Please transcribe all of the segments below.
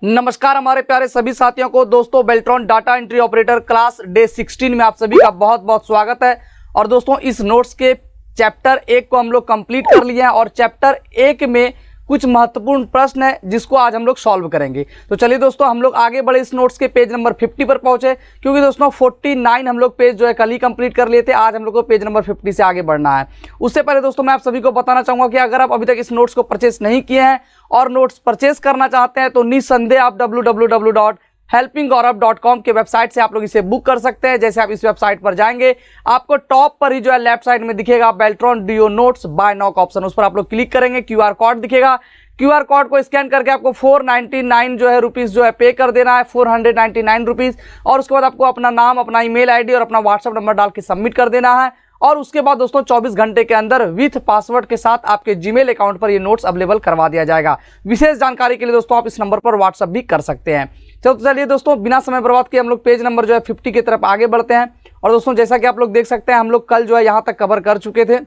नमस्कार हमारे प्यारे सभी साथियों को। दोस्तों Beltron data entry operator class day 16 में आप सभी का बहुत बहुत स्वागत है। और दोस्तों इस नोट्स के चैप्टर 1 को हम लोग कंप्लीट कर लिए हैं और चैप्टर 1 में कुछ महत्वपूर्ण प्रश्न है जिसको आज हम लोग सॉल्व करेंगे। तो चलिए दोस्तों हम लोग आगे बढ़े, इस नोट्स के पेज नंबर 50 पर पहुंचे, क्योंकि दोस्तों 49 हम लोग पेज जो है कल ही कंप्लीट कर लिए थे। आज हम लोग को पेज नंबर 50 से आगे बढ़ना है। उससे पहले दोस्तों मैं आप सभी को बताना चाहूँगा कि अगर आप अभी तक इस नोट्स को परचेस नहीं किए हैं और नोट्स परचेस करना चाहते हैं तो निस्संदेह आप www.helpinggauravcom के वेबसाइट से आप लोग इसे बुक कर सकते हैं। जैसे आप इस वेबसाइट पर जाएंगे आपको टॉप पर ही जो है लेफ्ट साइड में दिखेगा Beltron DO notes buy now का ऑप्शन, उस पर आप लोग क्लिक करेंगे, क्यूआर कोड दिखेगा। क्यूआर कोड को स्कैन करके आपको 499 जो है रुपीस जो है पे कर देना है, 499 रुपीस। और उसके बाद आपको अपना नाम, अपना ईमेल आईडी और अपना व्हाट्सएप नंबर डाल के सबमिट कर देना है। और उसके बाद दोस्तों 24 घंटे के अंदर विथ पासवर्ड के साथ आपके जीमेल अकाउंट पर ये नोट्स अवेलेबल करवा दिया जाएगा। विशेष जानकारी के लिए दोस्तों आप इस नंबर पर व्हाट्सएप भी कर सकते हैं। तो चलिए दोस्तों बिना समय बर्बाद किए हम लोग पेज नंबर जो है 50 की तरफ आगे बढ़ते हैं। और दोस्तों जैसा कि आप लोग देख सकते हैं हम लोग कल जो है यहाँ तक कवर कर चुके थे,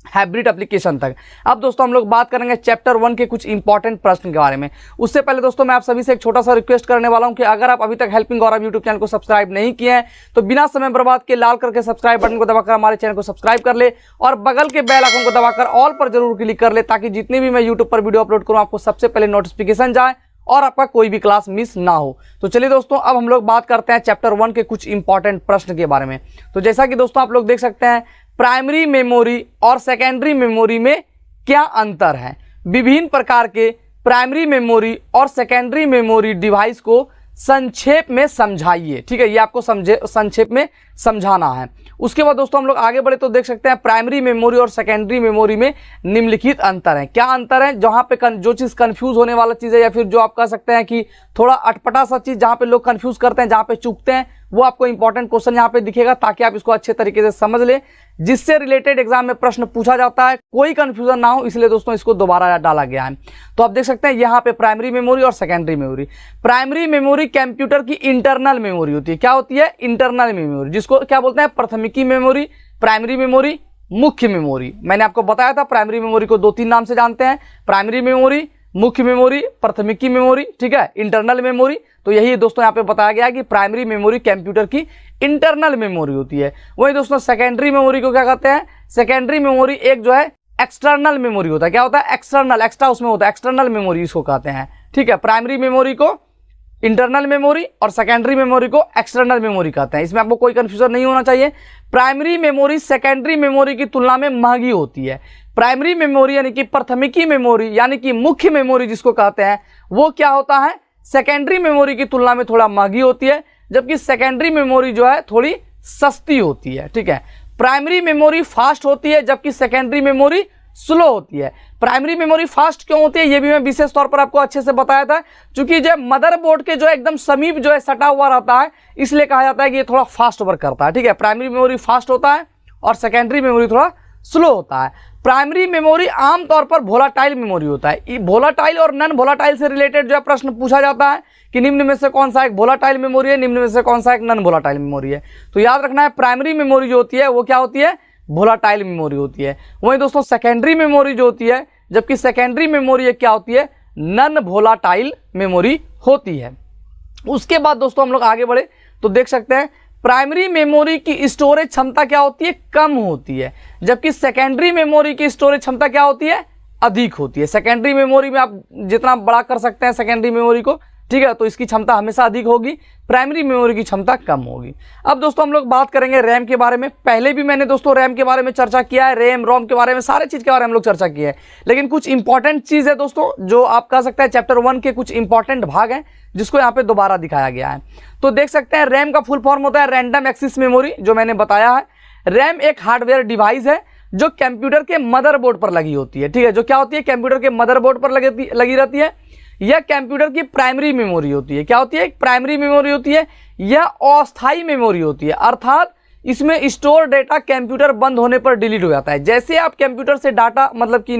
हाइब्रिड एप्लीकेशन तक। अब दोस्तों हम लोग बात करेंगे चैप्टर 1 के कुछ इंपॉर्टेंट प्रश्न के बारे में। उससे पहले दोस्तों मैं आप सभी से एक छोटा सा रिक्वेस्ट करने वाला हूं कि अगर आप अभी तक हेल्पिंग गौरव यूट्यूब चैनल को सब्सक्राइब नहीं किए हैं तो बिना समय बर्बाद के लाल करके सब्सक्राइब बटन को दबाकर हमारे चैनल को सब्सक्राइब कर ले और बगल के बेल आइकन को दबाकर ऑल पर जरूर क्लिक कर ले, ताकि जितनी भी मैं यूट्यूब पर वीडियो अपलोड करूँ आपको सबसे पहले नोटिफिकेशन जाए और आपका कोई भी क्लास मिस ना हो। तो चलिए दोस्तों अब हम लोग बात करते हैं चैप्टर 1 के कुछ इंपॉर्टेंट प्रश्न के बारे में। तो जैसा कि दोस्तों आप लोग देख सकते हैं प्राइमरी मेमोरी और सेकेंडरी मेमोरी में क्या अंतर है। विभिन्न प्रकार के प्राइमरी मेमोरी और सेकेंडरी मेमोरी डिवाइस को संक्षेप में समझाइए। ठीक है, ये आपको संक्षेप में समझाना है। उसके बाद दोस्तों हम लोग आगे बढ़े तो देख सकते हैं प्राइमरी मेमोरी और सेकेंडरी मेमोरी में निम्नलिखित अंतर है। क्या अंतर है? जहां पे जो चीज़ कंफ्यूज होने वाला चीज़ है या फिर जो आप कह सकते हैं कि थोड़ा अटपटा सा चीज़ जहां पे लोग कंफ्यूज करते हैं, जहां पे चूकते हैं, वो आपको इंपॉर्टेंट क्वेश्चन यहाँ पे दिखेगा ताकि आप इसको अच्छे तरीके से समझ लें, जिससे रिलेटेड एग्जाम में प्रश्न पूछा जाता है, कोई कंफ्यूजन ना हो, इसलिए दोस्तों इसको दोबारा डाला गया है। तो आप देख सकते हैं यहाँ पे प्राइमरी मेमोरी और secondary memory. Primary memory computer की इंटरनल मेमोरी होती है। क्या होती है? इंटरनल मेमोरी, जिसको क्या बोलते हैं? प्राथमिकी मेमोरी, प्राइमरी मेमोरी, मुख्य मेमोरी। मैंने आपको बताया था प्राइमरी मेमोरी को 2-3 नाम से जानते हैं, प्राइमरी मेमोरी, मुख्य मेमोरी, प्राथमिकी मेमोरी, ठीक है, इंटरनल मेमोरी। तो यही दोस्तों यहाँ पे बताया गया है कि प्राइमरी मेमोरी कंप्यूटर की इंटरनल मेमोरी होती है। वही दोस्तों सेकेंडरी मेमोरी को क्या कहते हैं? सेकेंडरी मेमोरी एक जो है एक्सटर्नल मेमोरी होता है। क्या होता है? एक्सटर्नल, एक्स्ट्रा उसमें होता है, एक्सटर्नल मेमोरी इसको कहते हैं। ठीक है, प्राइमरी मेमोरी को इंटरनल मेमोरी और सेकेंडरी मेमोरी को एक्सटर्नल मेमोरी कहते हैं। इसमें आपको कोई कंफ्यूजन नहीं होना चाहिए। प्राइमरी मेमोरी सेकेंडरी मेमोरी की तुलना में महंगी होती है। प्राइमरी मेमोरी यानी कि प्राथमिकी मेमोरी यानी कि मुख्य मेमोरी जिसको कहते हैं, वो क्या होता है? सेकेंडरी मेमोरी की तुलना में थोड़ा महंगी होती है, जबकि सेकेंडरी मेमोरी जो है थोड़ी सस्ती होती है। ठीक है, प्राइमरी मेमोरी फास्ट होती है जबकि सेकेंडरी मेमोरी स्लो होती है। प्राइमरी मेमोरी फास्ट क्यों होती है ये भी मैं विशेष तौर पर आपको अच्छे से बताया था, क्योंकि जो मदरबोर्ड के जो एकदम समीप जो है सटा हुआ रहता है, इसलिए कहा जाता है कि ये थोड़ा फास्ट वर्क करता है। ठीक है, प्राइमरी मेमोरी फास्ट होता है और सेकेंडरी मेमोरी थोड़ा स्लो होता है। प्राइमरी मेमोरी आमतौर पर वोलाटाइल मेमोरी होता है। वोलाटाइल और नॉन वोलाटाइल से रिलेटेड जो है प्रश्न पूछा जाता है कि निम्न में से कौन सा एक वोलाटाइल मेमोरी है, निम्न में से कौन सा एक नॉन वोलाटाइल मेमोरी है। तो याद रखना है प्राइमरी मेमोरी जो होती है वो क्या होती है? वोलाटाइल मेमोरी होती है। वहीं दोस्तों सेकेंडरी मेमोरी जो होती है, जबकि सेकेंडरी मेमोरी क्या होती है? नॉन वोलाटाइल मेमोरी होती है। उसके बाद दोस्तों हम लोग आगे बढ़े तो देख सकते हैं प्राइमरी मेमोरी की स्टोरेज क्षमता क्या होती है? कम होती है, जबकि सेकेंडरी मेमोरी की स्टोरेज क्षमता क्या होती है? अधिक होती है। सेकेंडरी मेमोरी में आप जितना बड़ा कर सकते हैं सेकेंडरी मेमोरी को, ठीक है, तो इसकी क्षमता हमेशा अधिक होगी, प्राइमरी मेमोरी की क्षमता कम होगी। अब दोस्तों हम लोग बात करेंगे रैम के बारे में। पहले भी मैंने दोस्तों रैम के बारे में चर्चा किया है, रैम रोम के बारे में, सारे चीज़ के बारे में हम लोग चर्चा किए हैं। लेकिन कुछ इंपॉर्टेंट चीज़ है दोस्तों जो आप कह सकते हैं चैप्टर 1 के कुछ इंपॉर्टेंट भाग हैं जिसको यहाँ पे दोबारा दिखाया गया है। तो देख सकते हैं रैम का फुल फॉर्म होता है रैंडम एक्सेस मेमोरी, जो मैंने बताया है। रैम एक हार्डवेयर डिवाइस है जो कंप्यूटर के मदरबोर्ड पर लगी होती है। ठीक है, जो क्या होती है? कंप्यूटर के मदरबोर्ड पर लगी रहती है। यह कंप्यूटर की प्राइमरी मेमोरी होती है। क्या होती है? प्राइमरी मेमोरी होती है। यह अस्थायी मेमोरी होती है, अर्थात इसमें स्टोर डेटा कंप्यूटर बंद होने पर डिलीट हो जाता है। जैसे आप कंप्यूटर से डाटा मतलब कि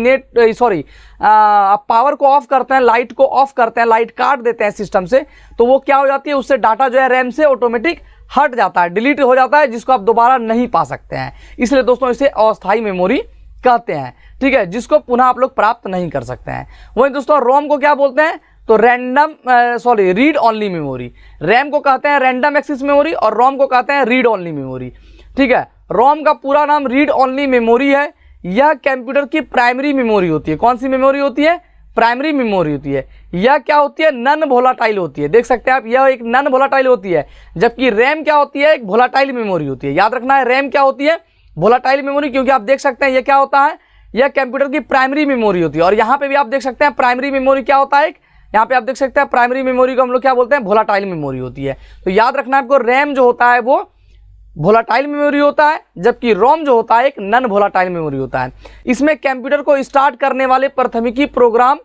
आप पावर को ऑफ करते हैं, लाइट को ऑफ करते हैं, लाइट काट देते हैं सिस्टम से, तो वो क्या हो जाती है? उससे डाटा जो है रैम से ऑटोमेटिक हट जाता है, डिलीट हो जाता है, जिसको आप दोबारा नहीं पा सकते हैं। इसलिए दोस्तों इसे अस्थायी मेमोरी कहते हैं। ठीक है, जिसको पुनः आप लोग प्राप्त नहीं कर सकते हैं। वहीं दोस्तों रोम को क्या बोलते हैं? तो रीड ओनली मेमोरी। रैम को कहते हैं रैंडम एक्सेस मेमोरी और रोम को कहते हैं रीड ओनली मेमोरी। ठीक है, रोम का पूरा नाम रीड ओनली मेमोरी है। यह कंप्यूटर की प्राइमरी मेमोरी होती है। कौन सी मेमोरी होती है? प्राइमरी मेमोरी होती है। यह क्या होती है? नन वोलाटाइल होती है। देख सकते हैं आप, यह एक नन वोलाटाइल होती है, जबकि रैम क्या होती है? एक वोलाटाइल मेमोरी होती है। याद रखना है, रैम क्या होती है? वोलाटाइल मेमोरी, क्योंकि आप देख सकते हैं यह क्या होता है? यह कंप्यूटर की प्राइमरी मेमोरी होती है। और यहाँ पे भी आप देख सकते हैं प्राइमरी मेमोरी क्या होता है? यहाँ पे आप देख सकते हैं प्राइमरी मेमोरी को हम लोग क्या बोलते हैं? वोलाटाइल मेमोरी होती है। तो याद रखना है आपको, रैम जो होता है वो वोलाटाइल मेमोरी होता है, जबकि रोम जो होता है एक नन वोलाटाइल मेमोरी होता है। इसमें कंप्यूटर को स्टार्ट करने वाले प्राथमिकी प्रोग्राम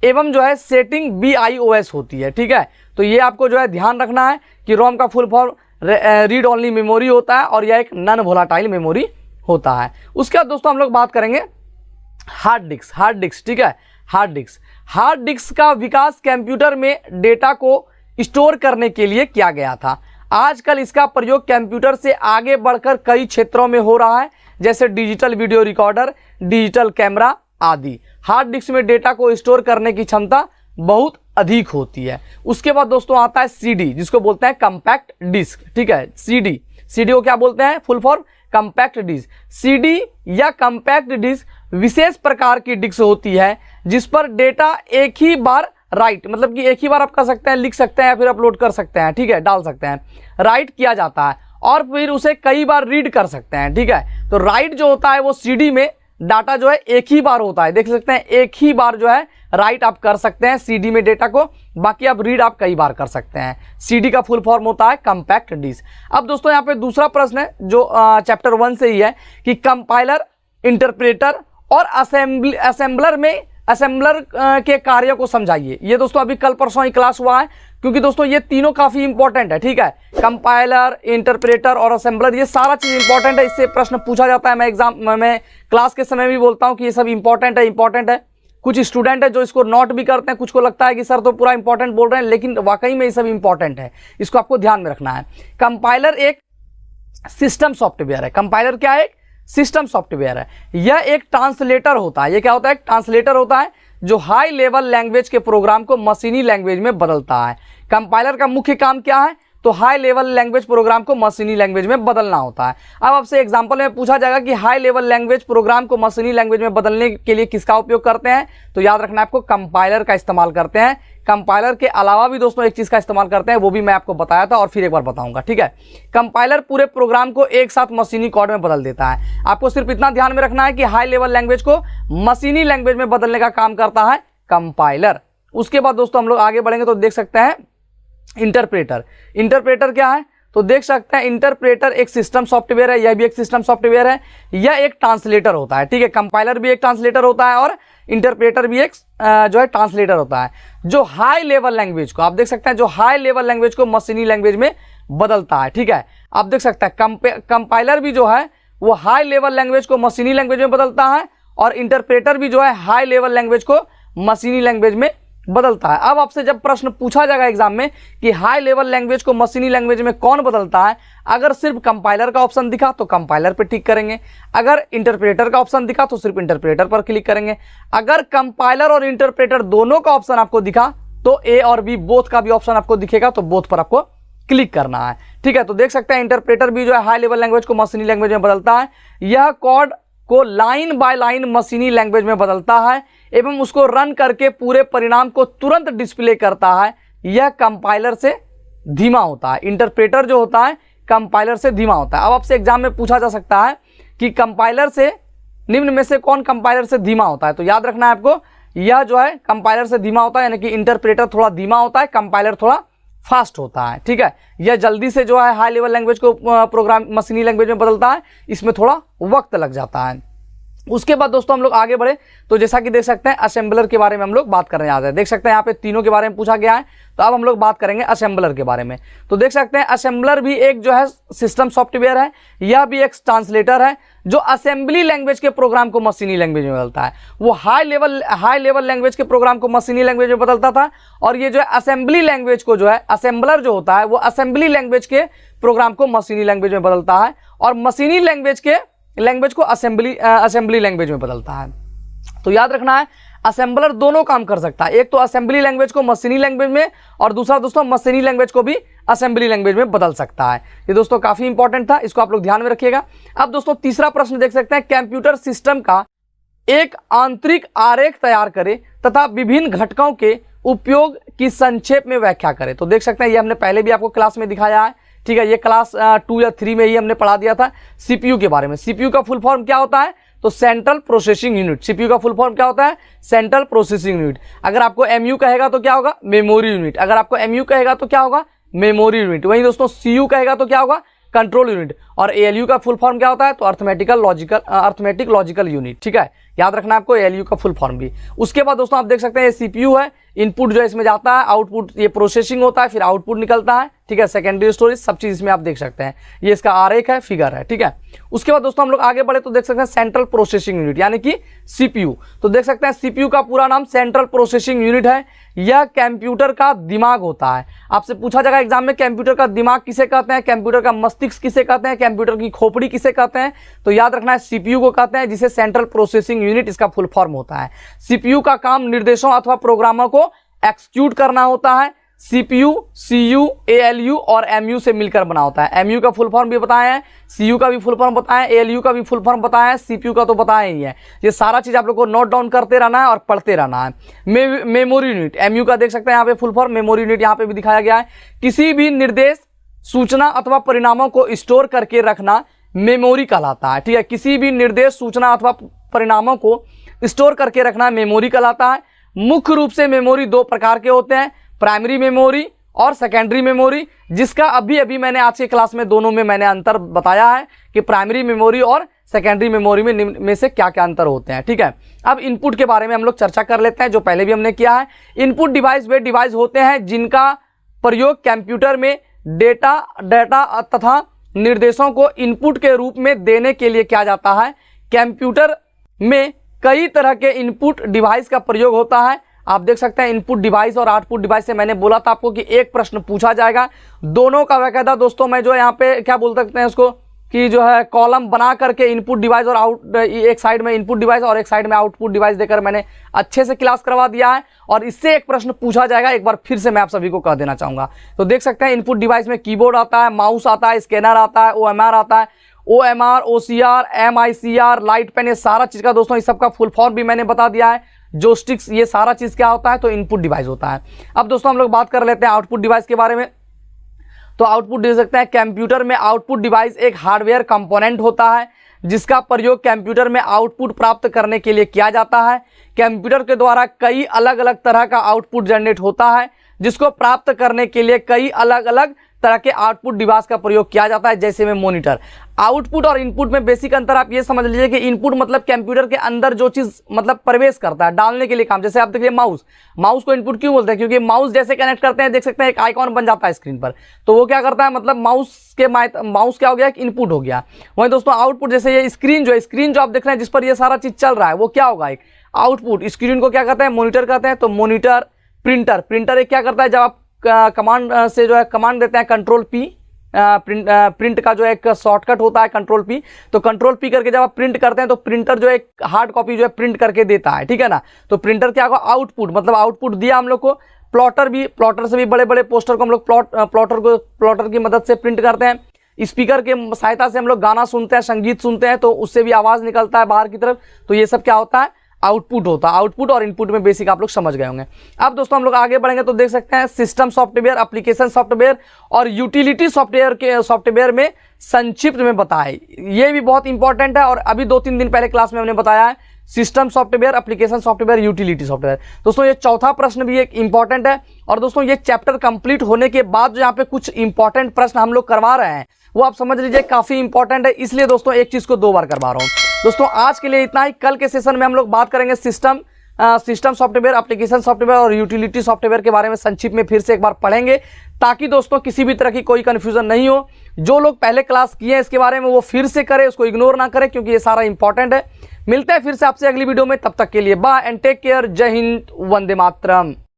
एवं जो है सेटिंग BIOS होती है। ठीक है, तो ये आपको जो है ध्यान रखना है कि रोम का full form read only memory होता है और यह एक नन वोलाटाइल मेमोरी होता है। उसके बाद दोस्तों हम लोग बात करेंगे हार्ड डिस्क। ठीक है, हार्ड डिस्क का विकास कंप्यूटर में डेटा को स्टोर करने के लिए किया गया था। आजकल इसका प्रयोग कंप्यूटर से आगे बढ़कर कई क्षेत्रों में हो रहा है, जैसे digital video recorder, digital camera आदि। हार्ड डिस्क में डेटा को स्टोर करने की क्षमता बहुत अधिक होती है। उसके बाद दोस्तों आता है CD, जिसको बोलते हैं कम्पैक्ट डिस्क। ठीक है, CD को क्या बोलते हैं? Full form compact disc. CD या कम्पैक्ट डिस्क विशेष प्रकार की डिस्क होती है जिस पर डेटा एक ही बार राइट, मतलब कि एक ही बार आप कर सकते हैं, लिख सकते हैं या फिर अपलोड कर सकते हैं। ठीक है, डाल सकते हैं, राइट किया जाता है और फिर उसे कई बार रीड कर सकते हैं। ठीक है, तो राइट जो होता है वो CD में डाटा जो है एक ही बार होता है। देख सकते हैं, एक ही बार जो है राइट आप कर सकते हैं CD में डेटा को, बाकी आप रीड आप कई बार कर सकते हैं। CD का फुल फॉर्म होता है कम्पैक्ट डिस्क। अब दोस्तों यहाँ पे दूसरा प्रश्न है जो चैप्टर 1 से ही है कि कंपाइलर, इंटरप्रेटर और असेंबलर के कार्य को समझाइए। ये दोस्तों अभी कल परसों ही क्लास हुआ है, क्योंकि दोस्तों ये तीनों काफी इंपॉर्टेंट है। ठीक है, कंपाइलर, इंटरप्रेटर और असेंबलर, ये सारा चीज इंपॉर्टेंट है। इससे प्रश्न पूछा जाता है। मैं क्लास के समय भी बोलता हूँ कि ये सब इंपॉर्टेंट है। कुछ स्टूडेंट है जो इसको नोट भी करते हैं, कुछ को लगता है कि सर तो पूरा इंपॉर्टेंट बोल रहे हैं, लेकिन वाकई में ये सब इंपॉर्टेंट है। इसको आपको ध्यान में रखना है। कंपाइलर एक सिस्टम सॉफ्टवेयर है। कंपाइलर क्या है? सिस्टम सॉफ्टवेयर है। यह एक ट्रांसलेटर होता है। यह क्या होता है? ट्रांसलेटर होता है जो हाई लेवल लैंग्वेज के प्रोग्राम को मशीनी लैंग्वेज में बदलता है। कंपाइलर का मुख्य काम क्या है? तो हाई लेवल लैंग्वेज प्रोग्राम को मशीनी लैंग्वेज में बदलना होता है। अब आपसे एग्जांपल में पूछा जाएगा कि हाई लेवल लैंग्वेज प्रोग्राम को मशीनी लैंग्वेज में बदलने के लिए किसका उपयोग करते हैं? तो याद रखना आपको, कंपाइलर का इस्तेमाल करते हैं। कंपाइलर के अलावा भी दोस्तों एक चीज का इस्तेमाल करते हैं, वो भी मैं आपको बताया था और फिर एक बार बताऊंगा। ठीक है, कंपाइलर पूरे प्रोग्राम को एक साथ मशीनी कोड में बदल देता है। आपको सिर्फ इतना ध्यान में रखना है कि हाई लेवल लैंग्वेज को मशीनी लैंग्वेज में बदलने का काम करता है कंपाइलर। उसके बाद दोस्तों हम लोग आगे बढ़ेंगे तो देख सकते हैं इंटरप्रेटर क्या है? तो देख सकते हैं इंटरप्रेटर एक सिस्टम सॉफ्टवेयर है। यह भी एक सिस्टम सॉफ्टवेयर है। यह एक ट्रांसलेटर होता है। ठीक है, कंपाइलर भी एक ट्रांसलेटर होता है और इंटरप्रेटर भी एक जो है ट्रांसलेटर होता है, जो हाई लेवल लैंग्वेज को, आप देख सकते हैं, जो हाई लेवल लैंग्वेज को मशीनी लैंग्वेज में बदलता है। ठीक है, आप देख सकते हैं कंपाइलर भी जो है वो हाई लेवल लैंग्वेज को मशीनी लैंग्वेज में बदलता है और इंटरप्रेटर भी जो है हाई लेवल लैंग्वेज को मशीनी लैंग्वेज में बदलता है। अब आपसे जब प्रश्न पूछा जाएगा एग्जाम में कि हाई लेवल लैंग्वेज को मशीनी लैंग्वेज में कौन बदलता है, अगर सिर्फ कंपाइलर का ऑप्शन दिखा तो कंपाइलर पर टिक करेंगे, अगर इंटरप्रेटर का ऑप्शन दिखा तो सिर्फ इंटरप्रेटर पर क्लिक करेंगे, अगर कंपाइलर और इंटरप्रेटर दोनों का ऑप्शन आपको दिखा तो ए और बी बोथ का भी ऑप्शन आपको दिखेगा, तो बोथ पर आपको क्लिक करना है। ठीक है, तो देख सकते हैं इंटरप्रेटर भी जो है हाई लेवल लैंग्वेज को मशीनी लैंग्वेज में बदलता है। यह कोड को लाइन बाय लाइन मशीनी लैंग्वेज में बदलता है एवं उसको रन करके पूरे परिणाम को तुरंत डिस्प्ले करता है। यह कंपाइलर से धीमा होता है। इंटरप्रेटर जो होता है कंपाइलर से धीमा होता है। अब आपसे एग्जाम में पूछा जा सकता है कि कंपाइलर से निम्न में से कौन कंपाइलर से धीमा होता है, तो याद रखना है आपको, यह जो है कंपाइलर से धीमा होता है, यानी कि इंटरप्रेटर थोड़ा धीमा होता है, कंपाइलर थोड़ा फास्ट होता है। ठीक है, यह जल्दी से जो है हाई लेवल लैंग्वेज को प्रोग्राम मशीनी लैंग्वेज में बदलता है, इसमें थोड़ा वक्त लग जाता है। उसके बाद दोस्तों हम लोग आगे बढ़े तो जैसा कि देख सकते हैं असेंबलर के बारे में हम लोग बात करने आ रहे हैं। देख सकते हैं यहाँ पे तीनों के बारे में पूछा गया है, तो अब हम लोग बात करेंगे असेंबलर के बारे में। तो देख सकते हैं असेंबलर भी एक जो है सिस्टम सॉफ्टवेयर है, यह भी एक ट्रांसलेटर है जो असेंबली लैंग्वेज के प्रोग्राम को मशीनी लैंग्वेज में बदलता है। वो हाई लेवल लैंग्वेज के प्रोग्राम को मशीनी लैंग्वेज में बदलता था, और ये जो है असेंबली लैंग्वेज को जो है असेंबलर जो होता है वो असेंबली लैंग्वेज के प्रोग्राम को मशीनी लैंग्वेज में बदलता है, और मशीनी लैंग्वेज को असेंबली लैंग्वेज में बदलता है। तो याद रखना है असेंबलर दोनों काम कर सकता है, एक तो असेंबली लैंग्वेज को मशीनी लैंग्वेज में और दूसरा दोस्तों मशीनी लैंग्वेज को भी असेंबली लैंग्वेज में बदल सकता है। ये दोस्तों काफी इंपॉर्टेंट था, इसको आप लोग ध्यान में रखिएगा। अब दोस्तों तीसरा प्रश्न देख सकते हैं, कंप्यूटर सिस्टम का एक आंतरिक आरेख तैयार करें तथा विभिन्न घटकों के उपयोग की संक्षेप में व्याख्या करें। तो देख सकते हैं ये हमने पहले भी आपको क्लास में दिखाया है, ठीक है, ये क्लास 2 या 3 में ही हमने पढ़ा दिया था सीपीयू के बारे में। सीपीयू का फुल फॉर्म क्या होता है, तो सेंट्रल प्रोसेसिंग यूनिट। सीपीयू का फुल फॉर्म क्या होता है, सेंट्रल प्रोसेसिंग यूनिट। अगर आपको एमयू कहेगा तो क्या होगा, मेमोरी यूनिट। अगर आपको एमयू कहेगा तो क्या होगा, मेमोरी यूनिट। वहीं दोस्तों सीयू कहेगा तो क्या होगा, कंट्रोल यूनिट। और एएलयू का फुल फॉर्म क्या होता है, तो अर्थमेटिक लॉजिकल यूनिट, ठीक है, याद रखना आपको एएलयू का फुल फॉर्म भी। उसके बाद दोस्तों आप देख सकते हैं ये सीपीयू है, इनपुट जो है इसमें जाता है, आउटपुट ये प्रोसेसिंग होता है, फिर आउटपुट निकलता है, ठीक है, सेकेंडरी स्टोरेज, सब चीज इसमें आप देख सकते हैं। ये इसका आरेख है, फिगर है, ठीक है। उसके बाद दोस्तों हम लोग आगे बढ़े तो देख सकते हैं सेंट्रल प्रोसेसिंग यूनिट यानी कि सीपीयू। तो देख सकते हैं सीपीयू का पूरा नाम सेंट्रल प्रोसेसिंग यूनिट है। यह कंप्यूटर का दिमाग होता है। आपसे पूछा जाएगा एग्जाम में कंप्यूटर का दिमाग किसे कहते हैं, कंप्यूटर का मस्तिष्क किसे कहते हैं, कंप्यूटर की खोपड़ी किसे कहते हैं, तो याद रखना है सीपीयू को कहते हैं, जिसे सेंट्रल प्रोसेसिंग यूनिट इसका फुल फॉर्म होता है। सीपीयू का काम निर्देशों अथवा प्रोग्रामों को एक्सिक्यूट करना होता है। सीपीयू, सीयू, एएलयू और एमयू से मिलकर बना होता है। एमयू का फुल फॉर्म भी बताया है, सीयू का भी फुल फॉर्म बताया है, एएलयू का भी फुल फॉर्म बताया है, सीपीयू का तो बताया ही है। ये सारा चीज आप लोग को नोट डाउन करते रहना है और पढ़ते रहना है। मेमोरी यूनिट, एमयू का देख सकते हैं यहाँ पे फुल फॉर्म, मेमोरी यूनिट यहाँ पे भी दिखाया गया है। किसी भी निर्देश, सूचना अथवा परिणामों को स्टोर करके रखना मेमोरी कहलाता है, ठीक है। किसी भी निर्देश, सूचना अथवा परिणामों को स्टोर करके रखना मेमोरी कहलाता है। मुख्य रूप से मेमोरी दो प्रकार के होते हैं, प्राइमरी मेमोरी और सेकेंडरी मेमोरी, जिसका अभी अभी मैंने आज की क्लास में दोनों में मैंने अंतर बताया है कि प्राइमरी मेमोरी और सेकेंडरी मेमोरी में से क्या क्या अंतर होते हैं, ठीक है। अब इनपुट के बारे में हम लोग चर्चा कर लेते हैं, जो पहले भी हमने किया है। इनपुट डिवाइस वे डिवाइस होते हैं जिनका प्रयोग कंप्यूटर में डेटा तथा निर्देशों को इनपुट के रूप में देने के लिए किया जाता है। कंप्यूटर में कई तरह के इनपुट डिवाइस का प्रयोग होता है। आप देख सकते हैं इनपुट डिवाइस और आउटपुट डिवाइस से मैंने बोला था आपको कि एक प्रश्न पूछा जाएगा। दोनों का बाकायदा दोस्तों मैं जो यहाँ पे क्या बोल सकते हैं उसको कि जो है कॉलम बना करके इनपुट डिवाइस और एक साइड में इनपुट डिवाइस और एक साइड में आउटपुट डिवाइस देकर मैंने अच्छे से क्लास करवा दिया है। और इससे एक प्रश्न पूछा जाएगा, एक बार फिर से मैं आप सभी को कह देना चाहूँगा। तो देख सकते हैं इनपुट डिवाइस में कीबोर्ड आता है, माउस आता है, स्कैनर आता है, OMR आता है, OMR, OCR, MICR, light pen, ये सारा चीज़ का दोस्तों इस सबका फुल फॉर्म भी मैंने बता दिया है। जोस्टिक्स, ये सारा चीज़ क्या होता है, तो इनपुट डिवाइस होता है। अब दोस्तों हम लोग बात कर लेते हैं आउटपुट डिवाइस के बारे में। तो आउटपुट दे सकते हैं कंप्यूटर में आउटपुट डिवाइस एक हार्डवेयर कंपोनेंट होता है जिसका प्रयोग कंप्यूटर में आउटपुट प्राप्त करने के लिए किया जाता है। कंप्यूटर के द्वारा कई अलग अलग तरह का आउटपुट जनरेट होता है जिसको प्राप्त करने के लिए कई अलग अलग तरह के आउटपुट डिवाइस का प्रयोग किया जाता है, जैसे में मॉनिटर। आउटपुट और इनपुट में बेसिक अंतर आप ये समझ लीजिए कि इनपुट मतलब कंप्यूटर के अंदर जो चीज मतलब प्रवेश करता है, डालने के लिए काम। जैसे आप देखिए माउस को इनपुट क्यों बोलते हैं, क्योंकि माउस जैसे कनेक्ट करते हैं देख सकते हैं एक आइकॉन बन जाता है स्क्रीन पर, तो वो क्या करता है मतलब माउस क्या हो गया, एक इनपुट हो गया। वहीं दोस्तों आउटपुट, जैसे ये स्क्रीन जो आप देख रहे हैं जिस पर ये सारा चीज चल रहा है, वो क्या होगा, एक आउटपुट। स्क्रीन को क्या कहते हैं, मॉनिटर कहते हैं। तो मॉनिटर, प्रिंटर एक क्या करता है, जब आप कमांड से जो है कमांड देते हैं कंट्रोल पी, प्रिंट का जो एक शॉर्टकट होता है कंट्रोल पी, तो कंट्रोल पी करके जब आप प्रिंट करते हैं तो प्रिंटर जो एक हार्ड कॉपी जो है प्रिंट करके देता है, ठीक है ना। तो प्रिंटर क्या होगा, आउटपुट, मतलब आउटपुट दिया हम लोग को। प्लॉटर से भी बड़े बड़े पोस्टर को हम लोग प्लॉटर की मदद से प्रिंट करते हैं। स्पीकर के सहायता से हम लोग गाना सुनते हैं, संगीत सुनते हैं, तो उससे भी आवाज निकलता है बाहर की तरफ। तो ये सब क्या होता है, आउटपुट होता है। आउटपुट और इनपुट में बेसिक आप लोग समझ गए होंगे। अब दोस्तों हम लोग आगे बढ़ेंगे तो देख सकते हैं सिस्टम सॉफ्टवेयर, एप्लीकेशन सॉफ्टवेयर और यूटिलिटी सॉफ्टवेयर में संक्षिप्त में बताए। ये भी बहुत इंपॉर्टेंट है और अभी 2-3 दिन पहले क्लास में हमने बताया है system software, application software, utility software. दोस्तों ये चौथा प्रश्न भी एक इंपॉर्टेंट है। और दोस्तों ये चैप्टर कंप्लीट होने के बाद जो यहाँ पे कुछ इंपॉर्टेंट प्रश्न हम लोग करवा रहे हैं वो आप समझ लीजिए काफी इंपॉर्टेंट है, इसलिए दोस्तों एक चीज को 2 बार करवा रहा हूँ। दोस्तों आज के लिए इतना ही। कल के सेशन में हम लोग बात करेंगे सिस्टम सॉफ्टवेयर, एप्लीकेशन सॉफ्टवेयर और यूटिलिटी सॉफ्टवेयर के बारे में संक्षिप्त में फिर से एक बार पढ़ेंगे, ताकि दोस्तों किसी भी तरह की कोई कंफ्यूजन नहीं हो। जो लोग पहले क्लास किए हैं इसके बारे में वो फिर से करें, उसको इग्नोर ना करें, क्योंकि ये सारा इंपॉर्टेंट है। मिलते हैं फिर से आपसे अगली वीडियो में, तब तक के लिए बाय एंड टेक केयर। जय हिंद, वंदे मातरम।